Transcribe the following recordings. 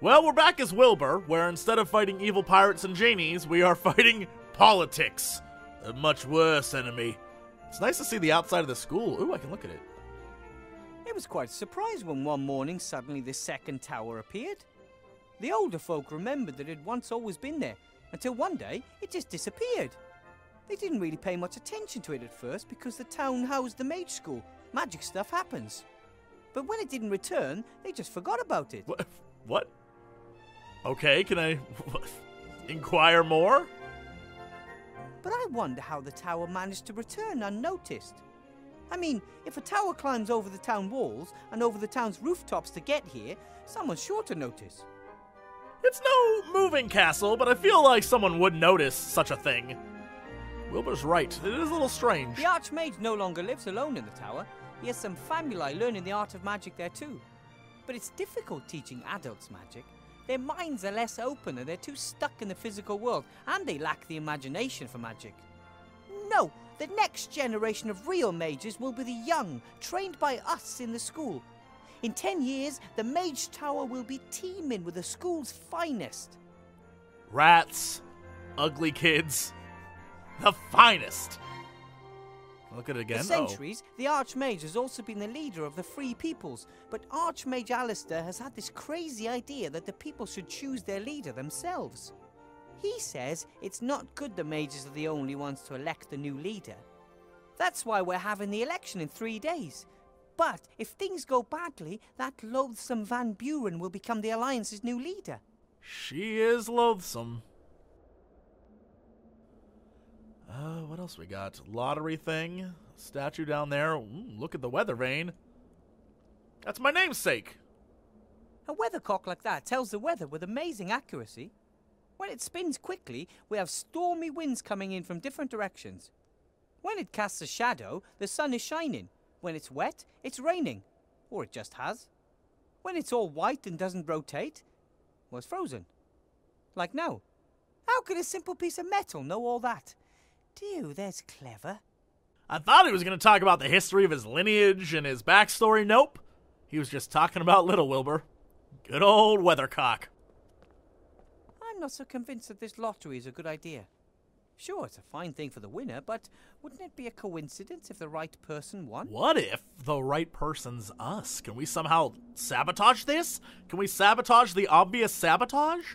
Well, we're back as Wilbur, where instead of fighting evil pirates and genies, we are fighting politics. A much worse enemy. It's nice to see the outside of the school. Ooh, I can look at it. It was quite a surprise when one morning suddenly the second tower appeared. The older folk remembered that it had once always been there, until one day it just disappeared. They didn't really pay much attention to it at first because the town housed the mage school. Magic stuff happens. But when it didn't return, they just forgot about it. What? Okay, can I inquire more? But I wonder how the tower managed to return unnoticed. I mean, if a tower climbs over the town walls and over the town's rooftops to get here, someone's sure to notice. It's no moving castle, but I feel like someone would notice such a thing. Wilbur's right. It is a little strange. The Archmage no longer lives alone in the tower. He has some family learning the art of magic there too. But it's difficult teaching adults magic. Their minds are less open and they're too stuck in the physical world, and they lack the imagination for magic. No, the next generation of real mages will be the young, trained by us in the school. In 10 years, the Mage Tower will be teeming with the school's finest. Rats. Ugly kids. The finest. Look at it again. For centuries, the Archmage has also been the leader of the Free Peoples, but Archmage Alistair has had this crazy idea that the people should choose their leader themselves. He says it's not good the mages are the only ones to elect the new leader. That's why we're having the election in 3 days. But if things go badly, that loathsome Van Buren will become the Alliance's new leader. She is loathsome. What else we got? Lottery thing. Statue down there. Look at the weather vane. That's my namesake. A weathercock like that tells the weather with amazing accuracy. When it spins quickly, we have stormy winds coming in from different directions. When it casts a shadow, the sun is shining. When it's wet, it's raining. Or it just has. When it's all white and doesn't rotate, well, it's frozen. Like now. How could a simple piece of metal know all that? Dew, that's clever. I thought he was going to talk about the history of his lineage and his backstory. Nope. He was just talking about little Wilbur. Good old weathercock. I'm not so convinced that this lottery is a good idea. Sure, it's a fine thing for the winner, but wouldn't it be a coincidence if the right person won? What if the right person's us? Can we somehow sabotage this? Can we sabotage the obvious sabotage?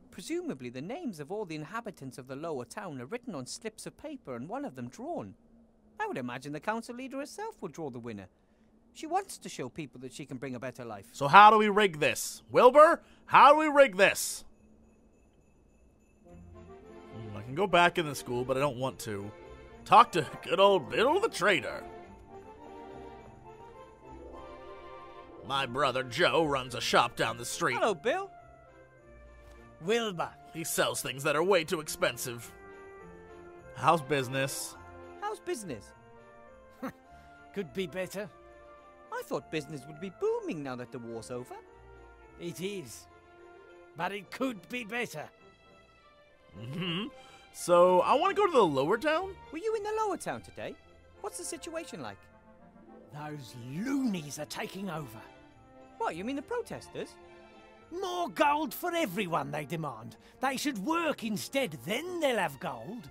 Presumably the names of all the inhabitants of the lower town are written on slips of paper and one of them drawn. I would imagine the council leader herself will draw the winner. She wants to show people that she can bring a better life. So how do we rig this? Wilbur, how do we rig this? I can go back in the school, but I don't want to. Talk to good old Bill the trader. My brother Joe runs a shop down the street. Hello, Bill. Wilbur. He sells things that are way too expensive. How's business? How's business? Could be better. I thought business would be booming now that the war's over. It is. But it could be better. So, I want to go to the lower town? Were you in the lower town today? What's the situation like? Those loonies are taking over. What, you mean the protesters? More gold for everyone, they demand. They should work instead, then they'll have gold.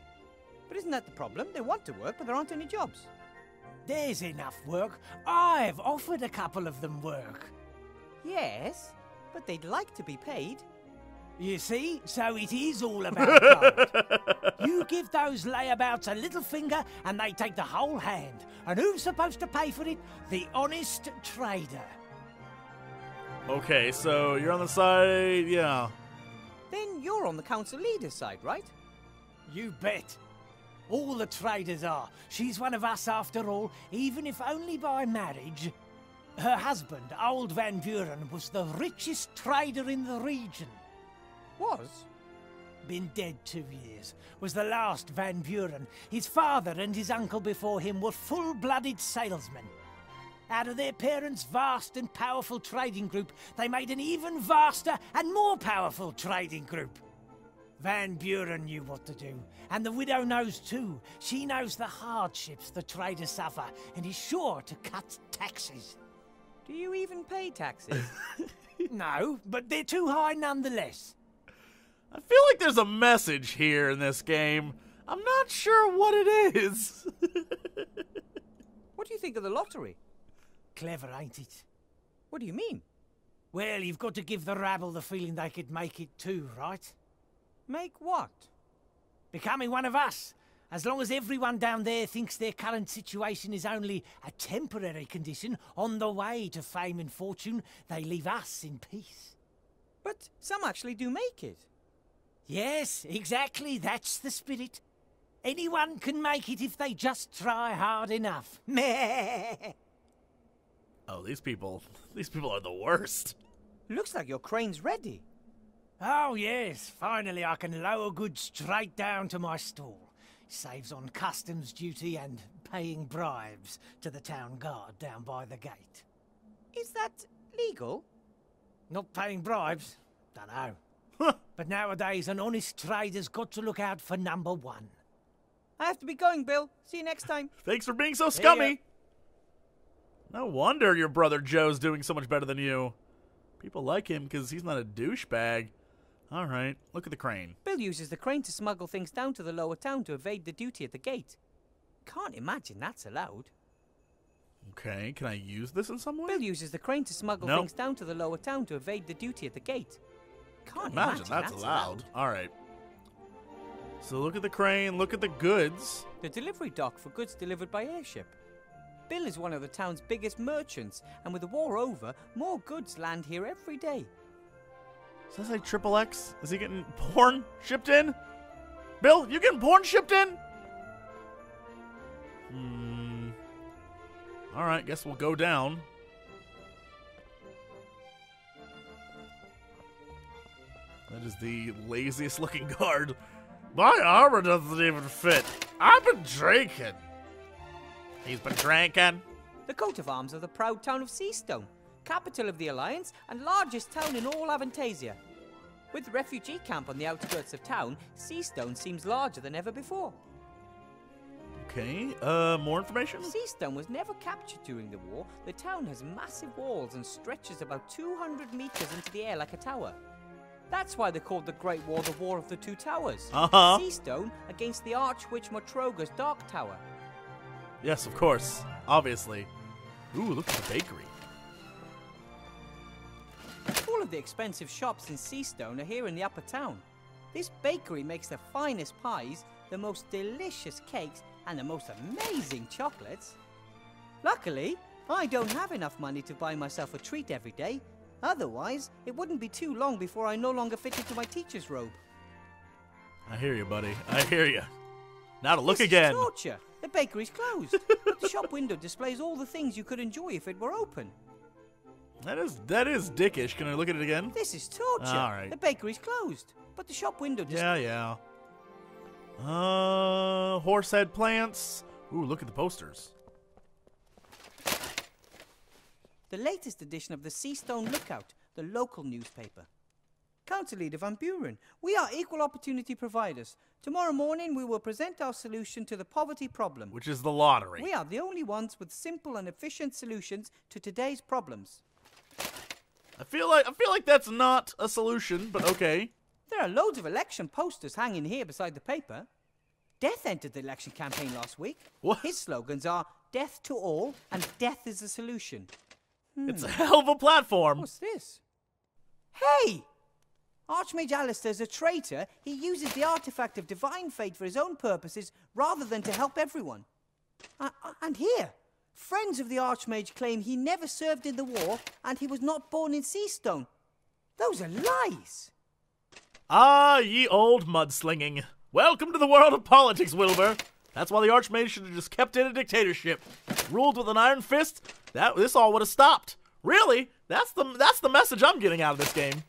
But isn't that the problem? They want to work, but there aren't any jobs. There's enough work. I've offered a couple of them work. Yes, but they'd like to be paid. You see, so it is all about gold. You give those layabouts a little finger and they take the whole hand. And who's supposed to pay for it? The honest trader. Okay, so you're on the side, yeah. Then you're on the council leader's side, right? You bet. All the traders are. She's one of us after all, even if only by marriage. Her husband, old Van Buren, was the richest trader in the region. Was? Been dead 2 years. Was the last Van Buren. His father and his uncle before him were full-blooded salesmen. Out of their parents' vast and powerful trading group, they made an even vaster and more powerful trading group. Van Buren knew what to do, and the widow knows too. She knows the hardships the traders suffer, and is sure to cut taxes. Do you even pay taxes? No, but they're too high nonetheless. I feel like there's a message here in this game. I'm not sure what it is. What do you think of the lottery? Clever, ain't it? What do you mean? Well, you've got to give the rabble the feeling they could make it too, right? Make what? Becoming one of us. As long as everyone down there thinks their current situation is only a temporary condition on the way to fame and fortune, they leave us in peace. But some actually do make it. Yes, exactly. That's the spirit. Anyone can make it if they just try hard enough. Meh. Oh, these people are the worst. Looks like your crane's ready. Oh, yes. Finally, I can lower goods straight down to my stall. Saves on customs duty and paying bribes to the town guard down by the gate. Is that legal? Not paying bribes? Dunno. But nowadays, an honest trader's got to look out for number one. I have to be going, Bill. See you next time. Thanks for being so scummy. No wonder your brother Joe's doing so much better than you. People like him because he's not a douchebag. All right, look at the crane. Bill uses the crane to smuggle things down to the lower town to evade the duty at the gate. Can't imagine that's allowed. Okay, can I use this in some way? Bill uses the crane to smuggle things down to the lower town to evade the duty at the gate. Can't imagine that's allowed. All right. So look at the crane, look at the goods. The delivery dock for goods delivered by airship. Bill is one of the town's biggest merchants, and with the war over, more goods land here every day. Does that say Triple X? Is he getting porn shipped in? Bill, you getting porn shipped in? Alright, guess we'll go down. That is the laziest looking guard. My armor doesn't even fit. I've been drinking. He's been drinking. The coat of arms of the proud town of Seastone, capital of the Alliance and largest town in all Avantasia. With the refugee camp on the outskirts of town, Seastone seems larger than ever before. Okay, more information? Seastone was never captured during the war. The town has massive walls and stretches about 200 meters into the air like a tower. That's why they called the Great War the War of the Two Towers. Seastone against the Archwitch Motroga's Dark Tower. Yes, of course. Obviously. Ooh, look at the bakery. All of the expensive shops in Seastone are here in the upper town. This bakery makes the finest pies, the most delicious cakes, and the most amazing chocolates. Luckily, I don't have enough money to buy myself a treat every day. Otherwise, it wouldn't be too long before I no longer fit into my teacher's robe. I hear you, buddy. I hear you. Now to look This again. Is torture. The bakery's closed, but the shop window displays all the things you could enjoy if it were open. That is dickish. Can I look at it again? This is torture. All right. The bakery's closed, but the shop window displays... Yeah. Horsehead plants. Ooh, look at the posters. The latest edition of the Seastone Lookout, the local newspaper. Council Leader Van Buren, we are equal opportunity providers. Tomorrow morning we will present our solution to the poverty problem. Which is the lottery. We are the only ones with simple and efficient solutions to today's problems. I feel like that's not a solution, but okay. There are loads of election posters hanging here beside the paper. Death entered the election campaign last week. What? His slogans are death to all and death is the solution. It's a hell of a platform. What's this? Hey! Archmage Alistair's a traitor. He uses the artifact of divine fate for his own purposes rather than to help everyone. And here, friends of the Archmage claim he never served in the war and he was not born in Seastone. Those are lies. Ah, ye old mudslinging. Welcome to the world of politics, Wilbur. That's why the Archmage should have just kept in a dictatorship. Ruled with an iron fist, this all would have stopped. Really? That's the message I'm getting out of this game.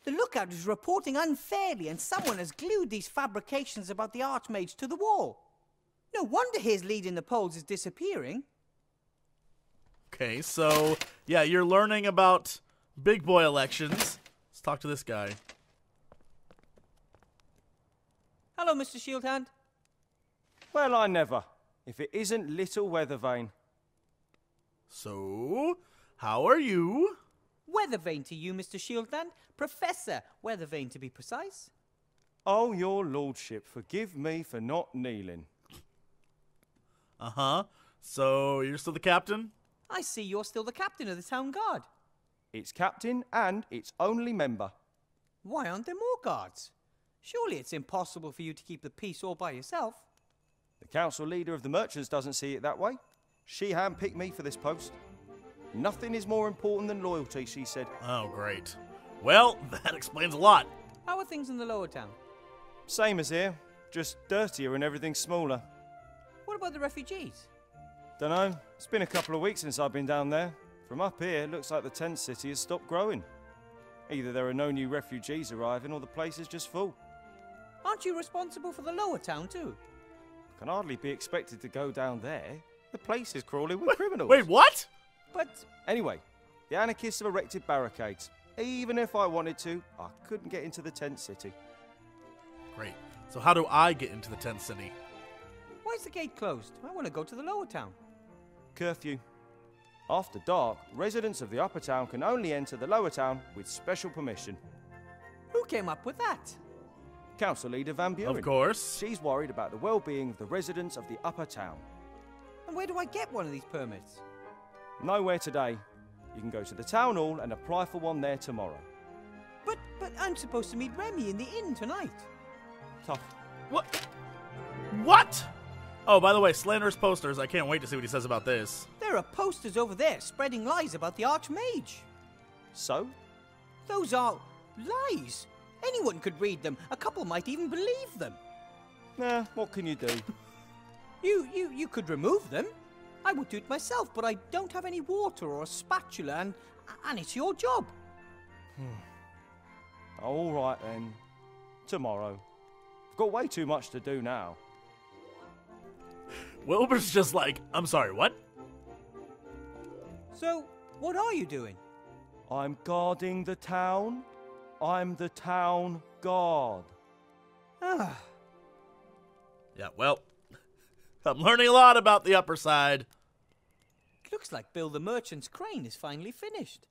The Lookout is reporting unfairly and someone has glued these fabrications about the Archmage to the wall. No wonder his lead in the polls is disappearing. Okay, so, yeah, you're learning about big boy elections. Let's talk to this guy. Hello, Mr. Shieldhand. Well, I never. If it isn't little Weathervane. So, how are you? Weathervane to you, Mr. Shieldland. Professor Weathervane, to be precise. Oh, your lordship, forgive me for not kneeling. Uh-huh. So, you're still the captain? I see you're still the captain of the town guard. It's captain and its only member. Why aren't there more guards? Surely it's impossible for you to keep the peace all by yourself. The council leader of the merchants doesn't see it that way. She handpicked me for this post. Nothing is more important than loyalty, she said. Oh, great. Well, that explains a lot. How are things in the lower town? Same as here, just dirtier and everything smaller. What about the refugees? Dunno, it's been a couple of weeks since I've been down there. From up here, it looks like the tent city has stopped growing. Either there are no new refugees arriving or the place is just full. Aren't you responsible for the lower town too? Can hardly be expected to go down there. The place is crawling with criminals. Wait, what? But Anyway, the anarchists have erected barricades. Even if I wanted to, I couldn't get into the tent city. Great. So how do I get into the tent city? why is the gate closed? I want to go to the lower town. Curfew. After dark, residents of the upper town can only enter the lower town with special permission. Who came up with that? Council Leader Van Buren. Of course. She's worried about the well-being of the residents of the upper town. And where do I get one of these permits? Nowhere today. You can go to the town hall and apply for one there tomorrow. But I'm supposed to meet Remy in the inn tonight. Tough. What? What? Oh, by the way, slanderous posters. I can't wait to see what he says about this. There are posters over there spreading lies about the Archmage. So? Those are lies. Anyone could read them. A couple might even believe them. Nah, what can you do? You could remove them. I would do it myself, but I don't have any water or a spatula, and it's your job. All right then. Tomorrow. I've got way too much to do now. Wilbur's just like, I'm sorry, what? So, what are you doing? I'm guarding the town. I'm the town guard. Ah, Yeah, well, I'm learning a lot about the upper side. looks like Bill the Merchant's crane is finally finished.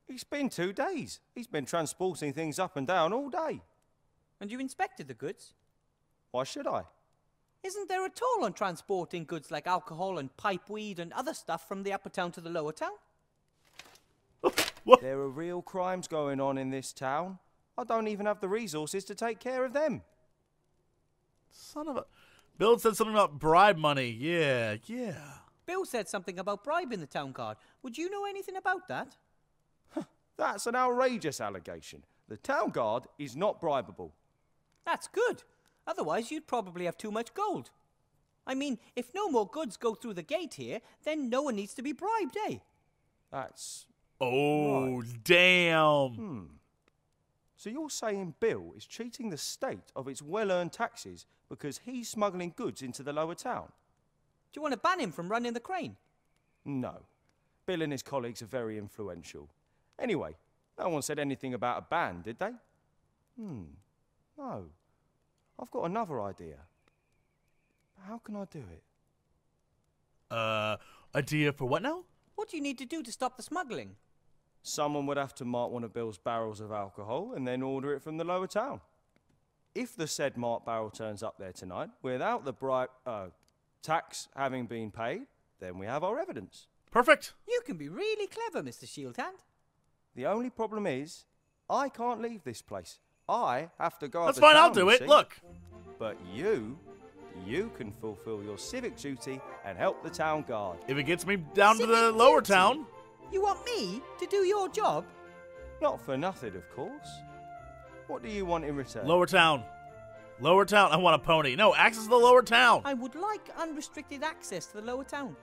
It's been 2 days. He's been transporting things up and down all day. And you inspected the goods? Why should I? Isn't there a toll on transporting goods like alcohol and pipeweed and other stuff from the upper town to the lower town? What? There are real crimes going on in this town. I don't even have the resources to take care of them. Son of a... Bill said something about bribe money. Yeah. Bill said something about bribing the town guard. Would you know anything about that? That's an outrageous allegation. The town guard is not bribable. That's good. Otherwise, you'd probably have too much gold. I mean, if no more goods go through the gate here, then no one needs to be bribed, eh? That's... Oh, Right. damn. So you're saying Bill is cheating the state of its well-earned taxes because he's smuggling goods into the lower town? Do you want to ban him from running the crane? No. Bill and his colleagues are very influential. Anyway, no one said anything about a ban, did they? No. I've got another idea. How can I do it? Idea for what now? What do you need to do to stop the smuggling? Someone would have to mark one of Bill's barrels of alcohol and then order it from the lower town. If the said marked barrel turns up there tonight without the tax having been paid, then we have our evidence. Perfect. You can be really clever, Mr. Shieldhand. The only problem is, I can't leave this place. I have to guard That's the fine, town, I'll do you it. see. Look. But you can fulfill your civic duty and help the town guard. If it gets me down to the Civic lower duty? town. You want me to do your job? Not for nothing, of course. What do you want in return? Lower town. Lower town. I want a pony. No, access to the lower town. I would like unrestricted access to the lower town.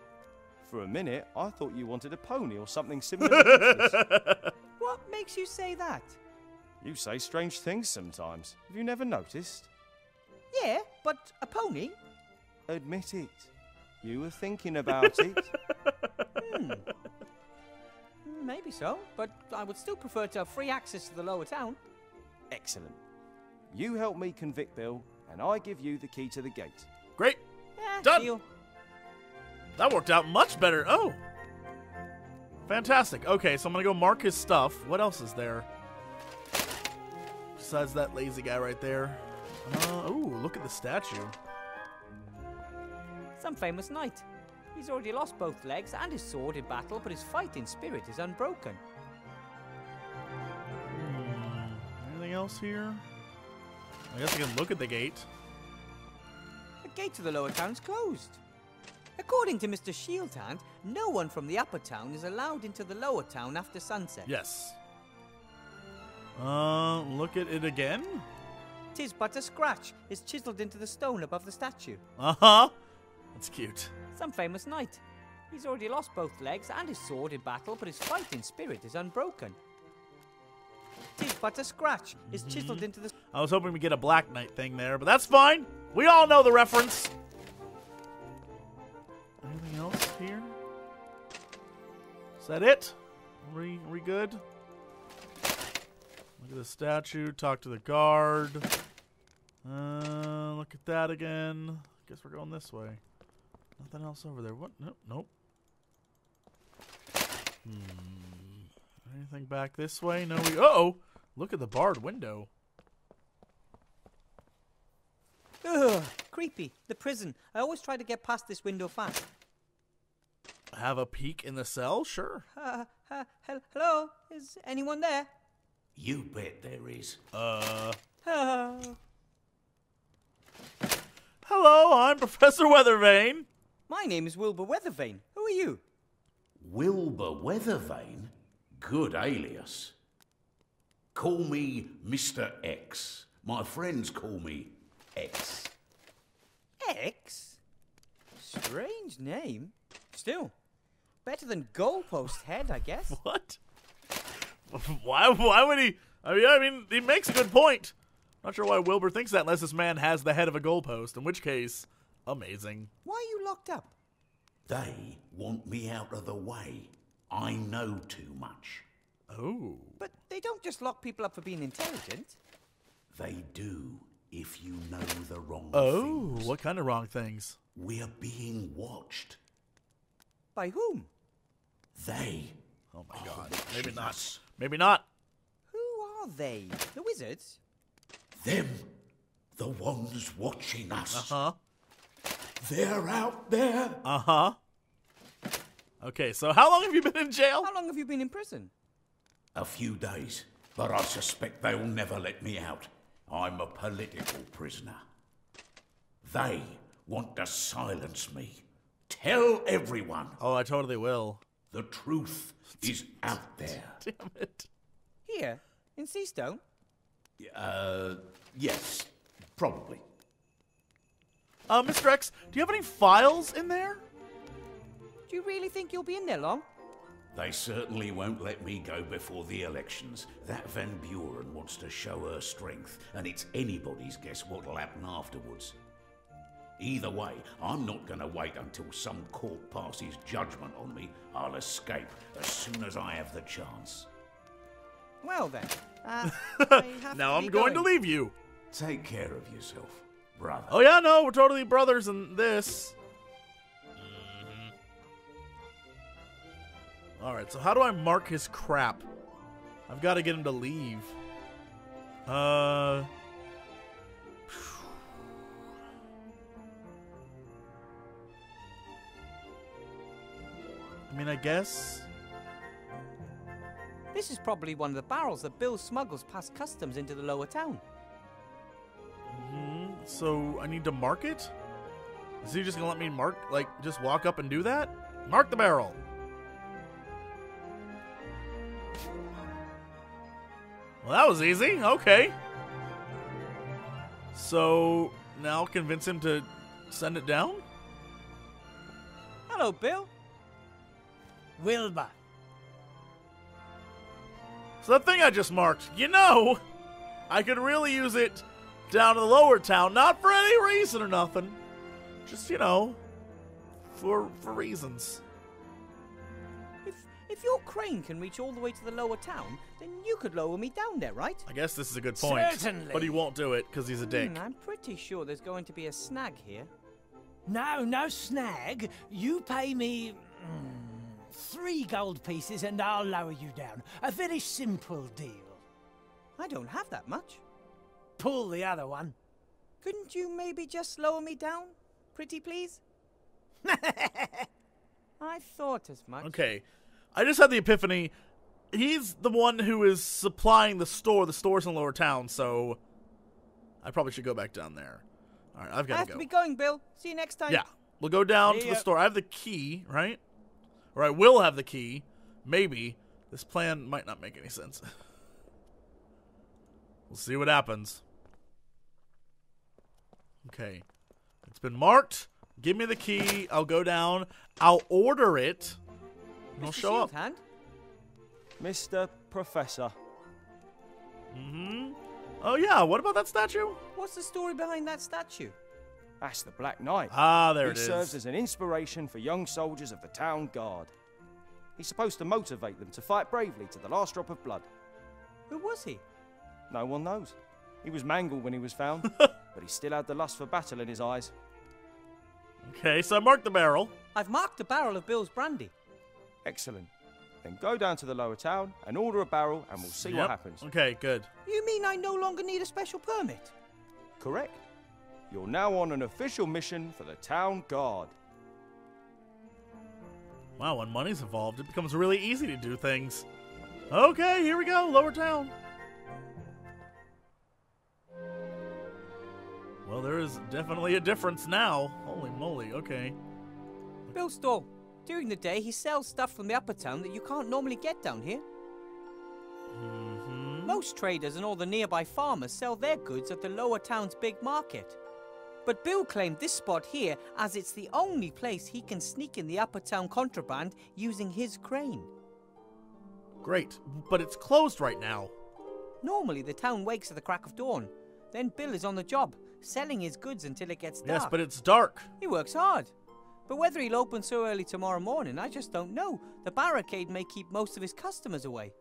For a minute, I thought you wanted a pony or something similar to this. What makes you say that? You say strange things sometimes. Have you never noticed? Yeah, but a pony? Admit it. You were thinking about it. Maybe so, but I would still prefer to have free access to the lower town. Excellent. You help me convict Bill, and I give you the key to the gate. Great. Yeah, Done. deal. That worked out much better. Oh. Fantastic. Okay, so I'm gonna go mark his stuff. What else is there? Besides that lazy guy right there. Ooh, look at the statue. Some famous knight. He's already lost both legs and his sword in battle, but his fighting spirit is unbroken. Anything else here? I guess I can look at the gate. The gate to the lower town is closed. According to Mr. Shieldhand, no one from the upper town is allowed into the lower town after sunset. Yes. Look at it again. 'Tis but a scratch is chiseled into the stone above the statue. Uh-huh. That's cute. Some famous knight. He's already lost both legs and his sword in battle, but his fighting spirit is unbroken. 'Tis but a scratch is chiseled into the... I was hoping we get a Black Knight thing there, but that's fine. We all know the reference. Anything else here? Is that it? Are we good? Look at the statue. Talk to the guard. Look at that again. Guess we're going this way. Nothing else over there. What? Nope. Nope. Anything back this way? No. Uh-oh! Look at the barred window. Ugh, creepy. The prison. I always try to get past this window fast. Have a peek in the cell? Sure. Hello? Is anyone there? You bet there is. Hello, I'm Professor Weathervane. My name is Wilbur Weathervane. Who are you? Wilbur Weathervane? Good alias. Call me Mr. X. My friends call me X. X? Strange name. Still, better than Goalpost Head, I guess. What? Why would he? I mean, he makes a good point. Not sure why Wilbur thinks that unless this man has the head of a goalpost, in which case, amazing. Why are you locked up? They want me out of the way. I know too much. Oh. But they don't just lock people up for being intelligent. They do if you know the wrong Oh, things. what kind of wrong things? We're being watched. By whom? They. Oh my God. watching Maybe not. us. Maybe not. Who are they? The wizards? Them. The ones watching us. Uh-huh. They're out there. Uh-huh. Okay, so how long have you been in jail? How long have you been in prison? A few days, but I suspect they'll never let me out. I'm a political prisoner. They want to silence me. Tell everyone Oh, I totally will. the truth is out there. Damn it. Here, in Seastone? Yes, probably. Mr. X, do you have any files in there? Do you really think you'll be in there long? They certainly won't let me go before the elections. That Van Buren wants to show her strength, and it's anybody's guess what'll happen afterwards. Either way, I'm not going to wait until some court passes judgment on me. I'll escape as soon as I have the chance. Well then, I have Now to I'm be going to leave you. Take care of yourself, brother. Oh yeah, no, we're totally brothers in this. Alright, so how do I mark his crap? I've got to get him to leave. I mean, I guess. This is probably one of the barrels that Bill smuggles past customs into the lower town. So I need to mark it? Is he just gonna let me mark, like, just walk up and do that? Mark the barrel. Well, that was easy. Okay. So now convince him to send it down? Hello, Bill. Wilbur. So that thing I just marked, you know, I could really use it down in the lower town, not for any reason or nothing. Just, you know, for reasons. If your crane can reach all the way to the lower town, then you could lower me down there, right? I guess this is a good point. Certainly. But he won't do it because he's a dick. I'm pretty sure there's going to be a snag here. No snag. You pay me 3 gold pieces and I'll lower you down. A very simple deal. I don't have that much. Pull the other one. Couldn't you maybe just lower me down? Pretty please? I thought as much. Okay. I just had the epiphany. He's the one who is supplying the store. The store's in Lower Town, so I probably should go back down there. All right, I've got I to have go. to be going, Bill. See you next time. Yeah, we'll go down to the store. I have the key, right? Or I will have the key. Maybe. This plan might not make any sense. We'll see what happens. Okay. It's been marked. Give me the key. I'll go down. I'll order it. And I'll show up. Hand? Mr. Professor. Mm-hmm. Oh, yeah. What about that statue? What's the story behind that statue? That's the Black Knight. Ah, there it He is. serves as an inspiration for young soldiers of the town guard. He's supposed to motivate them to fight bravely to the last drop of blood. Who was he? No one knows. He was mangled when he was found, but he still had the lust for battle in his eyes. Okay, so I marked the barrel. I've marked the barrel of Bill's brandy. Excellent. Then go down to the lower town and order a barrel and we'll see Yep. what happens. Okay, good. You mean I no longer need a special permit? Correct. You're now on an official mission for the town guard. Wow, when money's involved, it becomes really easy to do things. Okay, here we go. Lower Town. Well, there is definitely a difference now. Holy moly, okay. Bill's store. During the day, he sells stuff from the upper town that you can't normally get down here. Mm-hmm. Most traders and all the nearby farmers sell their goods at the lower town's big market. But Bill claimed this spot here as it's the only place he can sneak in the upper town contraband using his crane. Great, but it's closed right now. Normally, the town wakes at the crack of dawn. Then Bill is on the job, selling his goods until it gets dark. Yes, but it's dark. He works hard. But whether he'll open so early tomorrow morning, I just don't know. The barricade may keep most of his customers away.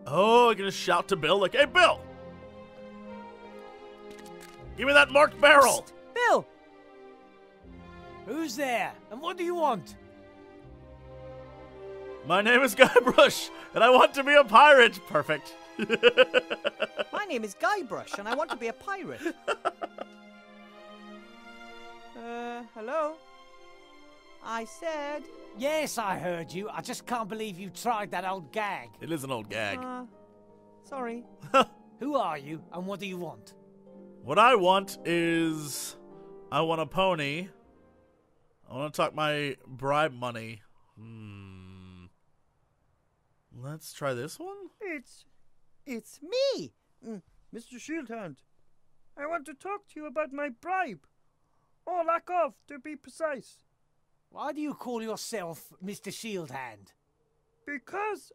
Oh, I'm gonna shout to Bill like, "Hey, Bill! Give me that marked barrel!" Psst, Bill! Who's there? And what do you want? My name is Guybrush, and I want to be a pirate. Perfect. My name is Guybrush, and I want to be a pirate. Hello? I said... Yes, I heard you. I just can't believe you tried that old gag. It is an old gag. Sorry. Who are you, and what do you want? What I want is... I want a pony. I want to talk my bribe money. Let's try this one. It's me, Mr. Shieldhand. I want to talk to you about my bribe. Or lack of, to be precise. Why do you call yourself Mr. Shieldhand? Because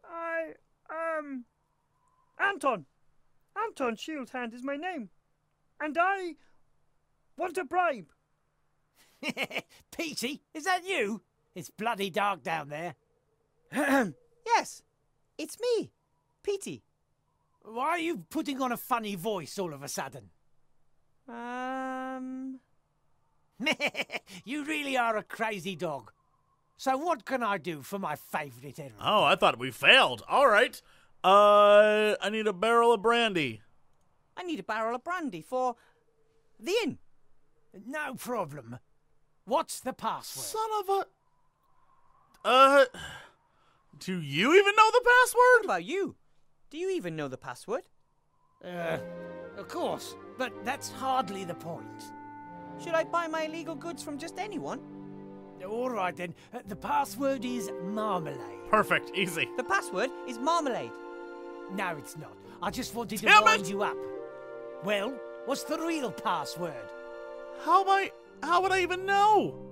Anton. Anton Shieldhand is my name. And I want a bribe. Petey, is that you? It's bloody dark down there. Yes, it's me, Petey. Why are you putting on a funny voice all of a sudden? You really are a crazy dog. So what can I do for my favourite errand? Oh, I thought we failed. All right. I need a barrel of brandy. I need a barrel of brandy for the inn. No problem. What's the password? Son of a... Do you even know the What password? about you? Do you even know the password? Of course, but that's hardly the point. Should I buy my illegal goods from just anyone? All right then, the password is marmalade. Perfect. Easy. The password is marmalade. No, it's not. I just wanted to Damn wind it! you up. Well, what's the real password? How would I even know?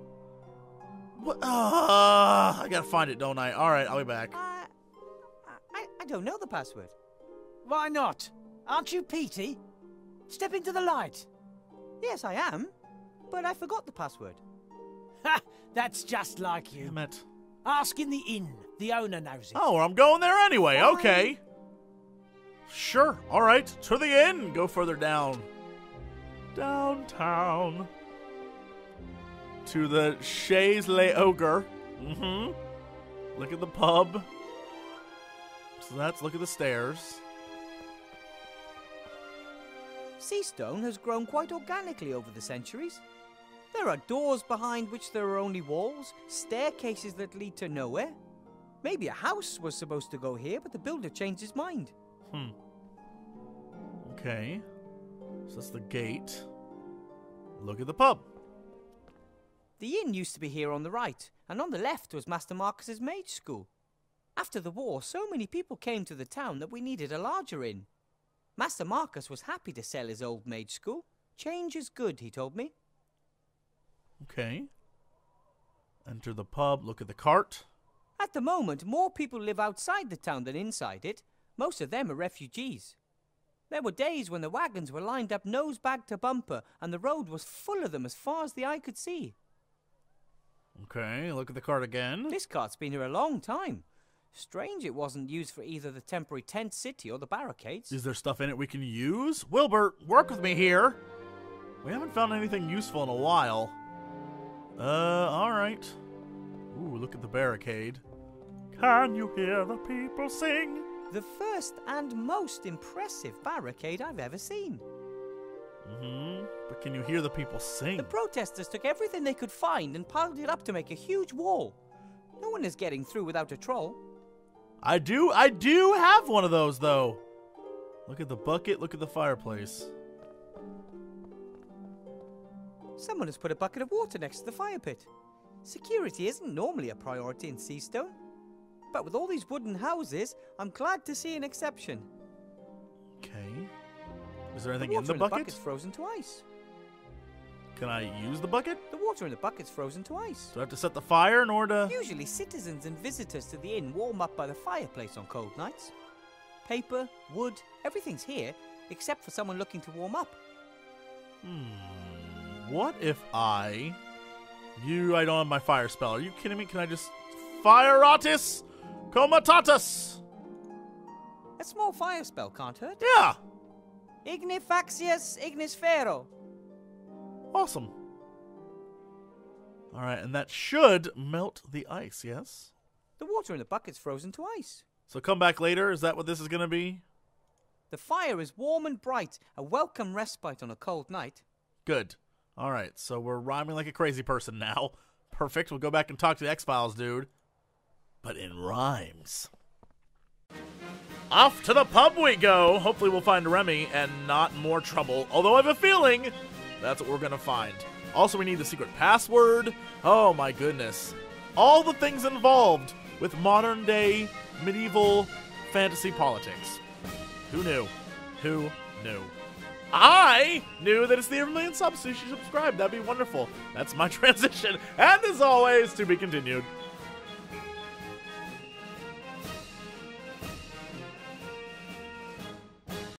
What? I gotta find it, don't I? All right, I'll be back. I don't know the password. Why not? Aren't you Petey? Step into the light. Yes, I am. But I forgot the password. Ha! That's just like you. Damn it. Ask in the inn. The owner knows it. Oh, well, I'm going there anyway. Fine. Okay. Sure. All right. To the inn. Go further down. Downtown. To the Chaise Le Ogre. Mm-hmm. Look at the pub. So let's look at the stairs. Seastone has grown quite organically over the centuries. There are doors behind which there are only walls, staircases that lead to nowhere. Maybe a house was supposed to go here, but the builder changed his mind. Okay. So that's the gate. Look at the pub. The inn used to be here on the right, and on the left was Master Marcus's mage school. After the war, so many people came to the town that we needed a larger inn. Master Marcus was happy to sell his old mage school. Change is good, he told me. Okay. Enter the pub, look at the cart. At the moment, more people live outside the town than inside it. Most of them are refugees. There were days when the wagons were lined up nose-bag to bumper, and the road was full of them as far as the eye could see. Okay, look at the cart again. This cart's been here a long time. Strange it wasn't used for either the temporary tent city or the barricades. Is there stuff in it we can use? Wilbur, work with me here. We haven't found anything useful in a while. Alright. Ooh, look at the barricade. Can you hear the people sing? The first and most impressive barricade I've ever seen. But can you hear the people sing? The protesters took everything they could find and piled it up to make a huge wall. No one is getting through without a troll. I do have one of those, though. Look at the bucket, look at the fireplace. Someone has put a bucket of water next to the fire pit. Security isn't normally a priority in Seastone. But with all these wooden houses, I'm glad to see an exception. Okay. Is there anything The in the water bucket? bucket's frozen to ice. Can I use the bucket? The water in the bucket's frozen to ice. Do I have to set the fire in order to... Usually citizens and visitors to the inn warm up by the fireplace on cold nights. Paper, wood, everything's here, except for someone looking to warm up. What if I don't have my fire spell. Are you kidding me? Can I just... Fireatis Comitatus! A small fire spell can't hurt. Yeah! Ignifaxius ignisfero. Awesome. Alright, and that should melt the ice, yes? The water in the bucket's frozen to ice. So come back later, is that what this is going to be? The fire is warm and bright, a welcome respite on a cold night. Good. Alright, so we're rhyming like a crazy person now. Perfect, we'll go back and talk to the X-Files dude. But in rhymes. Off to the pub we go. Hopefully we'll find Remy and not more trouble. Although I have a feeling that's what we're going to find. Also, we need the secret password. Oh my goodness. All the things involved with modern day medieval fantasy politics. Who knew? Who knew? I knew that it's the Every Million subs, so you should subscribe. That'd be wonderful. That's my transition. And as always, to be continued.